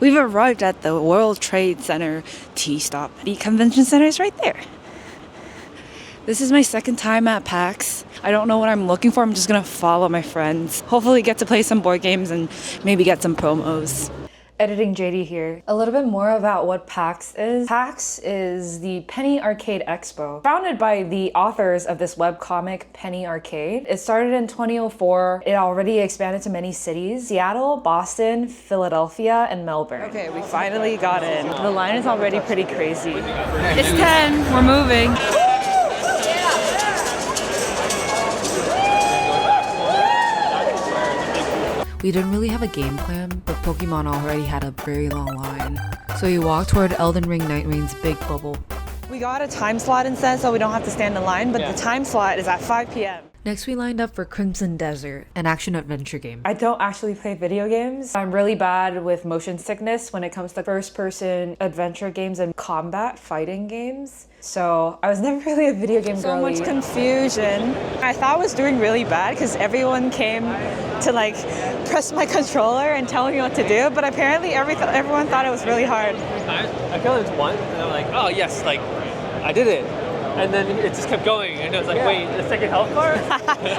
We've arrived at the World Trade Center T-stop. The convention center is right there. This is my second time at PAX. I don't know what I'm looking for. I'm just gonna follow my friends. Hopefully get to play some board games and maybe get some promos. Editing JD here. A little bit more about what PAX is. PAX is the Penny Arcade Expo, founded by the authors of this webcomic, Penny Arcade. It started in 2004. It already expanded to many cities: Seattle, Boston, Philadelphia, and Melbourne. Okay, we finally got in. The line is already pretty crazy. It's 10, we're moving. We didn't really have a game plan, but Pokemon already had a very long line. So we walked toward Eldenring Nightreign's big bubble. We got a time slot instead, so we don't have to stand in line, but the time slot is at 5 p.m. Next, we lined up for Crimson Desert, an action-adventure game. I don't actually play video games. I'm really bad with motion sickness when it comes to first-person adventure games and combat fighting games. So I was never really a video game girly. So much confusion. I thought I was doing really bad because everyone came to like press my controller and tell me what to do, but apparently everyone thought it was really hard. I feel it was one, and I'm like, oh yes, like I did it. And then it just kept going, and it was like, wait, the second health bar?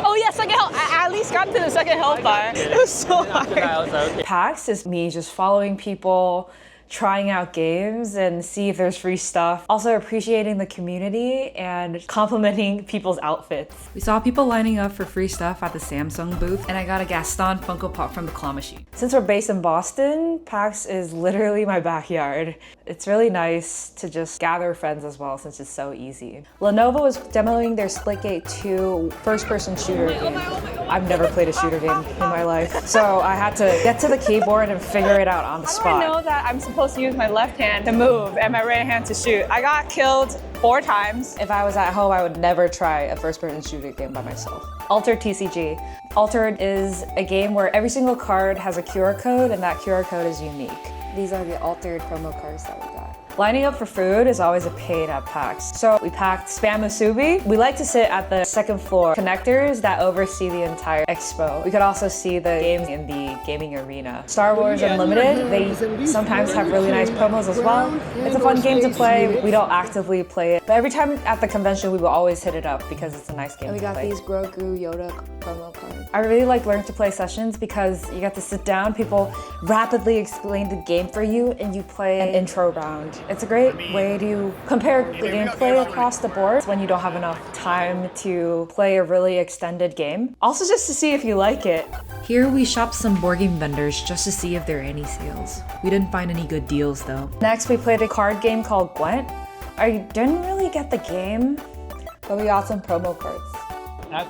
Oh yeah, second health. I at least got to the second health bar. It was so hard. Okay. PAX is me just following people, trying out games and see if there's free stuff. Also appreciating the community and complimenting people's outfits. We saw people lining up for free stuff at the Samsung booth, and I got a Gaston Funko Pop from the claw machine. Since we're based in Boston, PAX is literally my backyard. It's really nice to just gather friends as well since it's so easy. Lenovo is demoing their Splitgate 2 first-person shooter game. I've never played a shooter game in my life, so I had to get to the keyboard and figure it out on the spot. I know that I'm supposed to use my left hand to move and my right hand to shoot. I got killed 4 times. If I was at home, I would never try a first-person shooter game by myself. Altered TCG. Altered is a game where every single card has a QR code and that QR code is unique. These are the altered promo cards that we got. Lining up for food is always a pain at PAX. So we packed Spam Musubi. We like to sit at the second floor connectors that oversee the entire expo. We could also see the games in the gaming arena. Star Wars Unlimited, they sometimes have really nice promos as well. It's a fun game to play. We don't actively play it, but every time at the convention we will always hit it up because it's a nice game to play. And we got these Grogu Yoda promo cards. I really like learn to play sessions because you get to sit down, people rapidly explain the game for you, and you play an intro round. It's a great way to compare the gameplay across the board when you don't have enough time to play a really extended game. Also just to see if you like it. Here we shopped some board game vendors just to see if there are any sales. We didn't find any good deals though. Next we played a card game called Gwent. I didn't really get the game, but we got some promo cards.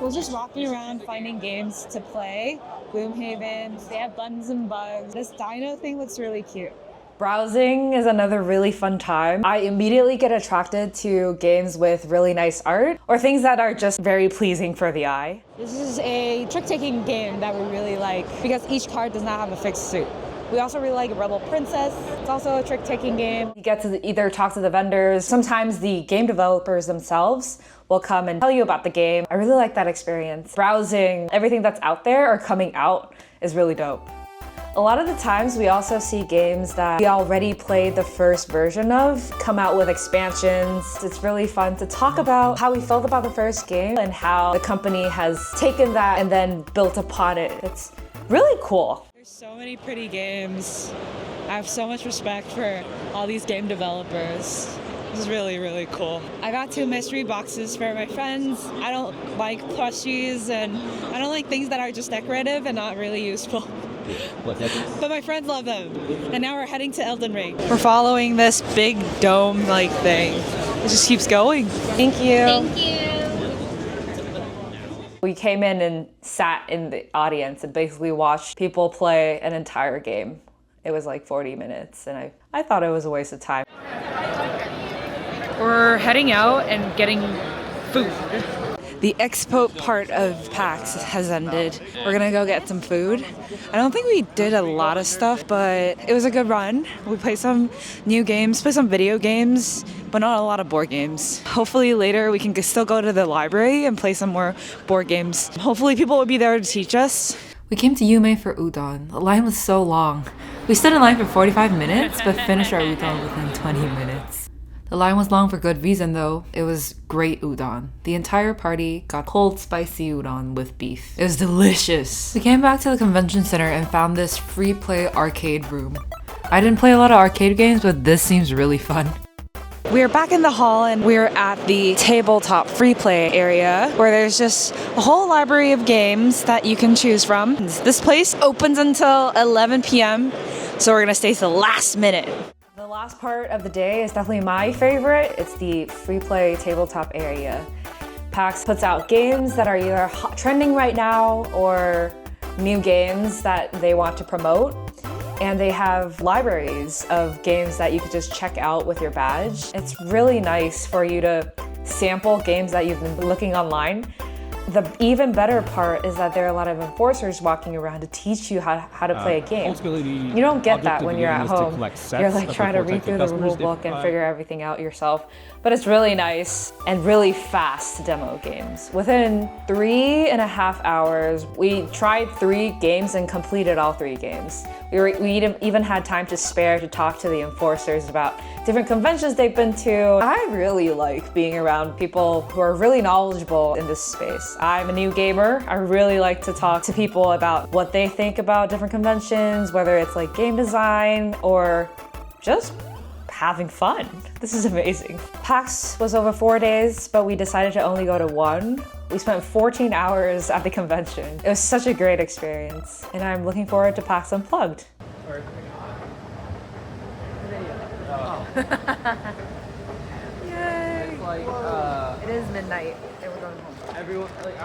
We're just walking around finding games to play. Gloomhaven, they have Buns and Bugs. This dino thing looks really cute. Browsing is another really fun time. I immediately get attracted to games with really nice art or things that are just very pleasing for the eye. This is a trick-taking game that we really like because each card does not have a fixed suit. We also really like Rebel Princess. It's also a trick-taking game. You get to either talk to the vendors. Sometimes the game developers themselves will come and tell you about the game. I really like that experience. Browsing everything that's out there or coming out is really dope. A lot of the times we also see games that we already played the first version of come out with expansions. It's really fun to talk about how we felt about the first game and how the company has taken that and then built upon it. It's really cool. There's so many pretty games. I have so much respect for all these game developers. This is really, really cool. I got 2 mystery boxes for my friends. I don't like plushies and I don't like things that are just decorative and not really useful. But my friends love them. And now we're heading to Eldenring. We're following this big dome-like thing. It just keeps going. Thank you. Thank you. We came in and sat in the audience and basically watched people play an entire game. It was like 40 minutes and I thought it was a waste of time. We're heading out and getting food. The expo part of PAX has ended. We're gonna go get some food. I don't think we did a lot of stuff, but it was a good run. We played some new games, played some video games, but not a lot of board games. Hopefully later we can still go to the library and play some more board games. Hopefully people will be there to teach us. We came to Yume for udon. The line was so long. We stood in line for 45 minutes, but finished our udon within 20 minutes. The line was long for good reason though. It was great udon. The entire party got cold spicy udon with beef. It was delicious. We came back to the convention center and found this free play arcade room. I didn't play a lot of arcade games, but this seems really fun. We're back in the hall and we're at the tabletop free play area where there's just a whole library of games that you can choose from. This place opens until 11 p.m. so we're gonna stay to the last minute. The last part of the day is definitely my favorite. It's the free play tabletop area. PAX puts out games that are either trending right now or new games that they want to promote. And they have libraries of games that you could just check out with your badge. It's really nice for you to sample games that you've been looking online. The even better part is that there are a lot of enforcers walking around to teach you how to play a game. You don't get that when you're at home. You're like trying to read through the rule book and figure everything out yourself. But it's really nice and really fast to demo games. Within 3.5 hours, we tried 3 games and completed all 3 games. We even had time to spare to talk to the enforcers about different conventions they've been to. I really like being around people who are really knowledgeable in this space. I'm a new gamer. I really like to talk to people about what they think about different conventions, whether it's like game design or just having fun. This is amazing. PAX was over 4 days, but we decided to only go to 1. We spent 14 hours at the convention. It was such a great experience, and I'm looking forward to PAX Unplugged. Yay! It's like, it is midnight, and we're going home. Everyone, like,